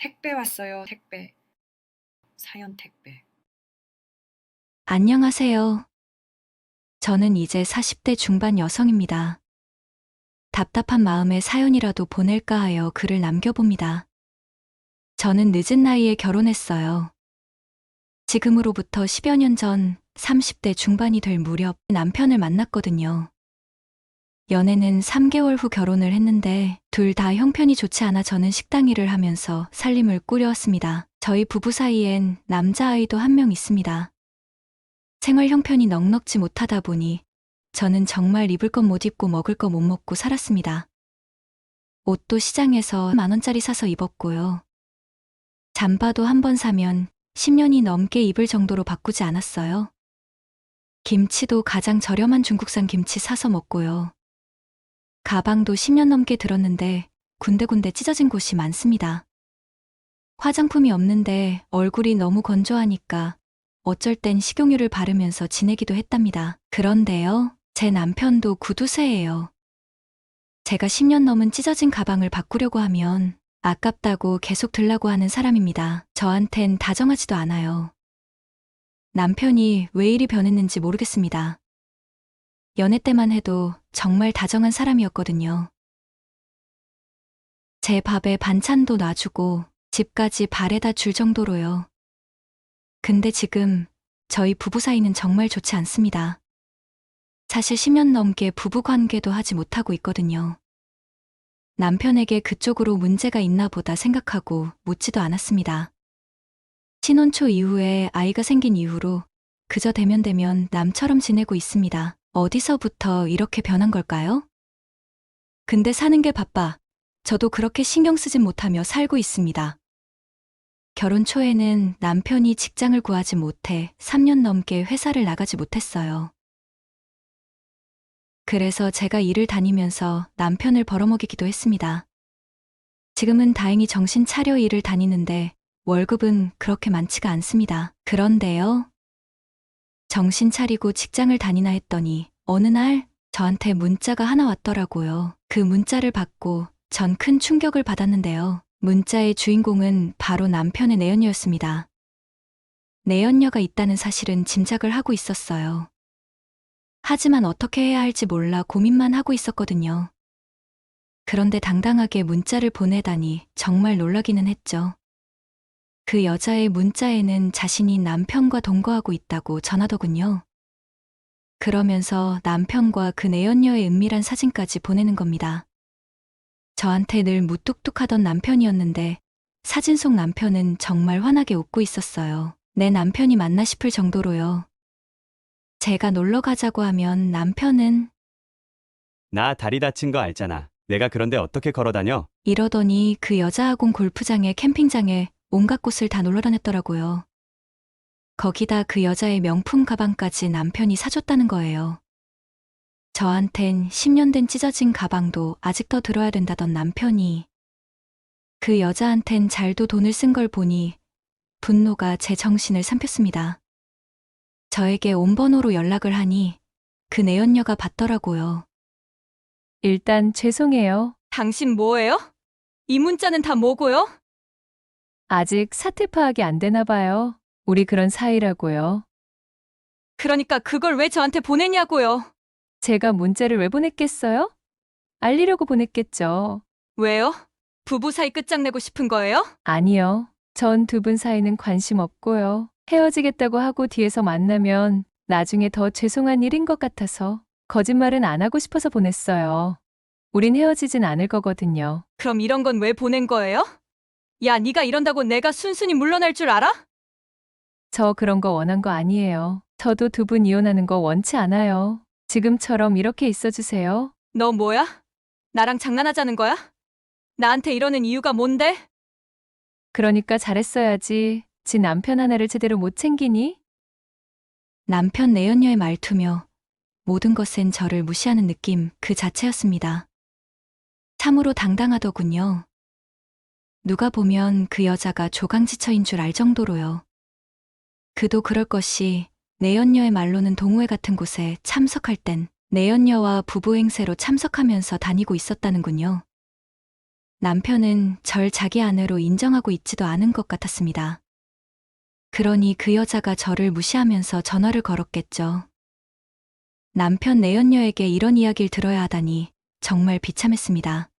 택배 왔어요, 택배. 사연 택배. 안녕하세요. 저는 이제 40대 중반 여성입니다. 답답한 마음에 사연이라도 보낼까 하여 글을 남겨봅니다. 저는 늦은 나이에 결혼했어요. 지금으로부터 10여 년 전 30대 중반이 될 무렵 남편을 만났거든요. 연애는 3개월 후 결혼을 했는데 둘 다 형편이 좋지 않아 저는 식당 일을 하면서 살림을 꾸려왔습니다. 저희 부부 사이엔 남자아이도 한 명 있습니다. 생활 형편이 넉넉지 못하다 보니 저는 정말 입을 것 못 입고 먹을 것 못 먹고 살았습니다. 옷도 시장에서 10,000원짜리 사서 입었고요. 잠바도 한 번 사면 10년이 넘게 입을 정도로 바꾸지 않았어요. 김치도 가장 저렴한 중국산 김치 사서 먹고요. 가방도 10년 넘게 들었는데 군데군데 찢어진 곳이 많습니다. 화장품이 없는데 얼굴이 너무 건조하니까 어쩔 땐 식용유를 바르면서 지내기도 했답니다. 그런데요, 제 남편도 구두쇠예요. 제가 10년 넘은 찢어진 가방을 바꾸려고 하면 아깝다고 계속 들라고 하는 사람입니다. 저한텐 다정하지도 않아요. 남편이 왜 이리 변했는지 모르겠습니다. 연애 때만 해도 정말 다정한 사람이었거든요. 제 밥에 반찬도 놔주고 집까지 바래다 줄 정도로요. 근데 지금 저희 부부 사이는 정말 좋지 않습니다. 사실 10년 넘게 부부 관계도 하지 못하고 있거든요. 남편에게 그쪽으로 문제가 있나 보다 생각하고 묻지도 않았습니다. 신혼 초 이후에 아이가 생긴 이후로 그저 대면대면 남처럼 지내고 있습니다. 어디서부터 이렇게 변한 걸까요? 근데 사는 게 바빠. 저도 그렇게 신경 쓰진 못하며 살고 있습니다. 결혼 초에는 남편이 직장을 구하지 못해 3년 넘게 회사를 나가지 못했어요. 그래서 제가 일을 다니면서 남편을 벌어먹이기도 했습니다. 지금은 다행히 정신 차려 일을 다니는데 월급은 그렇게 많지가 않습니다. 그런데요, 정신 차리고 직장을 다니나 했더니 어느 날 저한테 문자가 하나 왔더라고요. 그 문자를 받고 전 큰 충격을 받았는데요. 문자의 주인공은 바로 남편의 내연녀였습니다. 내연녀가 있다는 사실은 짐작을 하고 있었어요. 하지만 어떻게 해야 할지 몰라 고민만 하고 있었거든요. 그런데 당당하게 문자를 보내다니 정말 놀라기는 했죠. 그 여자의 문자에는 자신이 남편과 동거하고 있다고 전하더군요. 그러면서 남편과 그 내연녀의 은밀한 사진까지 보내는 겁니다. 저한테 늘 무뚝뚝하던 남편이었는데 사진 속 남편은 정말 환하게 웃고 있었어요. 내 남편이 맞나 싶을 정도로요. 제가 놀러 가자고 하면 남편은 나 다리 다친 거 알잖아. 내가 그런데 어떻게 걸어 다녀? 이러더니 그 여자아공 골프장에 캠핑장에 온갖 곳을 다 놀러 다녔더라고요. 거기다 그 여자의 명품 가방까지 남편이 사줬다는 거예요. 저한텐 10년 된 찢어진 가방도 아직도 들어야 된다던 남편이 그 여자한텐 잘도 돈을 쓴 걸 보니 분노가 제 정신을 삼켰습니다. 저에게 온 번호로 연락을 하니 그 내연녀가 받더라고요. 일단 죄송해요. 당신 뭐예요? 이 문자는 다 뭐고요? 아직 사태 파악이 안 되나 봐요. 우리 그런 사이라고요. 그러니까 그걸 왜 저한테 보냈냐고요? 제가 문자를 왜 보냈겠어요? 알리려고 보냈겠죠. 왜요? 부부 사이 끝장내고 싶은 거예요? 아니요. 전 두 분 사이는 관심 없고요. 헤어지겠다고 하고 뒤에서 만나면 나중에 더 죄송한 일인 것 같아서 거짓말은 안 하고 싶어서 보냈어요. 우린 헤어지진 않을 거거든요. 그럼 이런 건 왜 보낸 거예요? 야, 네가 이런다고 내가 순순히 물러날 줄 알아? 저 그런 거 원한 거 아니에요. 저도 두 분 이혼하는 거 원치 않아요. 지금처럼 이렇게 있어주세요. 너 뭐야? 나랑 장난하자는 거야? 나한테 이러는 이유가 뭔데? 그러니까 잘했어야지. 지 남편 하나를 제대로 못 챙기니? 남편 내연녀의 말투며 모든 것엔 저를 무시하는 느낌 그 자체였습니다. 참으로 당당하더군요. 누가 보면 그 여자가 조강지처인 줄 알 정도로요. 그도 그럴 것이 내연녀의 말로는 동호회 같은 곳에 참석할 땐 내연녀와 부부 행세로 참석하면서 다니고 있었다는군요. 남편은 절 자기 아내로 인정하고 있지도 않은 것 같았습니다. 그러니 그 여자가 저를 무시하면서 전화를 걸었겠죠. 남편 내연녀에게 이런 이야기를 들어야 하다니 정말 비참했습니다.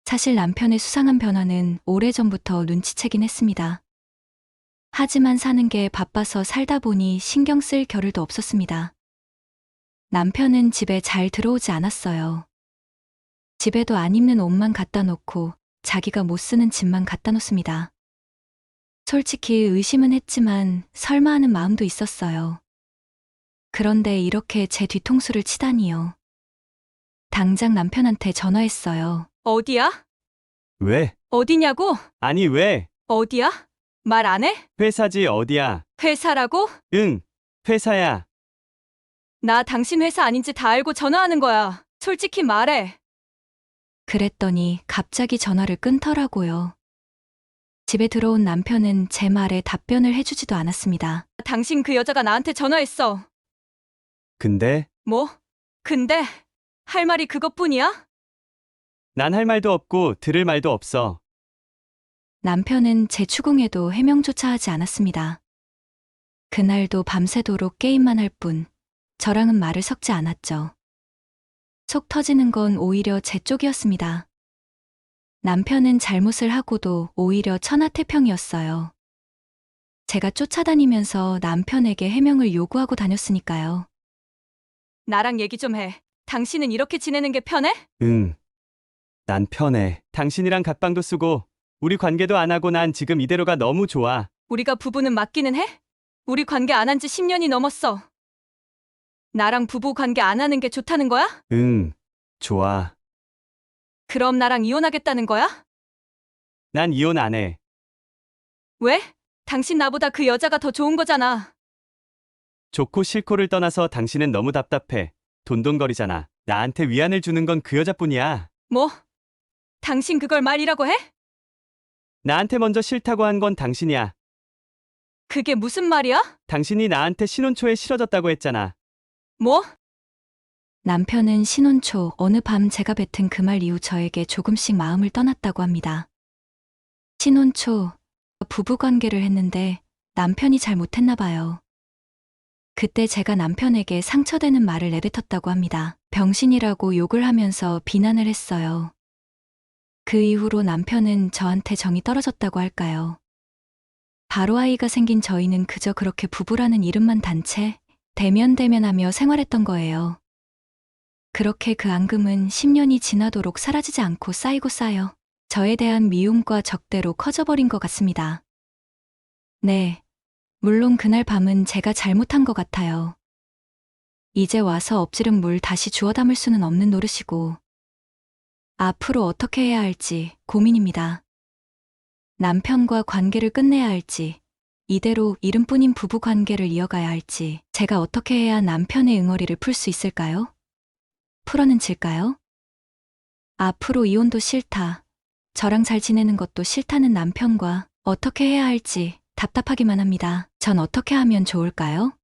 사실 남편의 수상한 변화는 오래전부터 눈치채긴 했습니다. 하지만 사는 게 바빠서 살다 보니 신경 쓸 겨를도 없었습니다. 남편은 집에 잘 들어오지 않았어요. 집에도 안 입는 옷만 갖다 놓고 자기가 못 쓰는 짐만 갖다 놓습니다. 솔직히 의심은 했지만 설마 하는 마음도 있었어요. 그런데 이렇게 제 뒤통수를 치다니요. 당장 남편한테 전화했어요. 어디야? 왜? 어디냐고? 아니, 왜? 어디야? 말 안 해? 회사지, 어디야? 회사라고? 응, 회사야. 나 당신 회사 아닌지 다 알고 전화하는 거야. 솔직히 말해. 그랬더니 갑자기 전화를 끊더라고요. 집에 들어온 남편은 제 말에 답변을 해주지도 않았습니다. 당신 그 여자가 나한테 전화했어. 근데 뭐? 근데 할 말이 그것뿐이야? 난 할 말도 없고 들을 말도 없어. 남편은 제 추궁에도 해명조차 하지 않았습니다. 그날도 밤새도록 게임만 할 뿐, 저랑은 말을 섞지 않았죠. 속 터지는 건 오히려 제 쪽이었습니다. 남편은 잘못을 하고도 오히려 천하태평이었어요. 제가 쫓아다니면서 남편에게 해명을 요구하고 다녔으니까요. 나랑 얘기 좀 해. 당신은 이렇게 지내는 게 편해? 응. 난 편해. 당신이랑 각방도 쓰고 우리 관계도 안 하고 난 지금 이대로가 너무 좋아. 우리가 부부는 맞기는 해? 우리 관계 안 한 지 10년이 넘었어. 나랑 부부 관계 안 하는 게 좋다는 거야? 응, 좋아. 그럼 나랑 이혼하겠다는 거야? 난 이혼 안 해. 왜? 당신 나보다 그 여자가 더 좋은 거잖아. 좋고 싫고를 떠나서 당신은 너무 답답해. 돈돈거리잖아. 나한테 위안을 주는 건 그 여자뿐이야. 뭐? 당신 그걸 말이라고 해? 나한테 먼저 싫다고 한 건 당신이야. 그게 무슨 말이야? 당신이 나한테 신혼 초에 싫어졌다고 했잖아. 뭐? 남편은 신혼 초 어느 밤 제가 뱉은 그 말 이후 저에게 조금씩 마음을 떠났다고 합니다. 신혼 초 부부관계를 했는데 남편이 잘 못했나 봐요. 그때 제가 남편에게 상처되는 말을 내뱉었다고 합니다. 병신이라고 욕을 하면서 비난을 했어요. 그 이후로 남편은 저한테 정이 떨어졌다고 할까요? 바로 아이가 생긴 저희는 그저 그렇게 부부라는 이름만 단 채 대면대면하며 생활했던 거예요. 그렇게 그 앙금은 10년이 지나도록 사라지지 않고 쌓이고 쌓여 저에 대한 미움과 적대로 커져버린 것 같습니다. 네, 물론 그날 밤은 제가 잘못한 것 같아요. 이제 와서 엎지른 물 다시 주워 담을 수는 없는 노릇이고 앞으로 어떻게 해야 할지 고민입니다. 남편과 관계를 끝내야 할지 이대로 이름뿐인 부부 관계를 이어가야 할지 제가 어떻게 해야 남편의 응어리를 풀 수 있을까요? 풀어는 질까요? 앞으로 이혼도 싫다. 저랑 잘 지내는 것도 싫다는 남편과 어떻게 해야 할지 답답하기만 합니다. 전 어떻게 하면 좋을까요?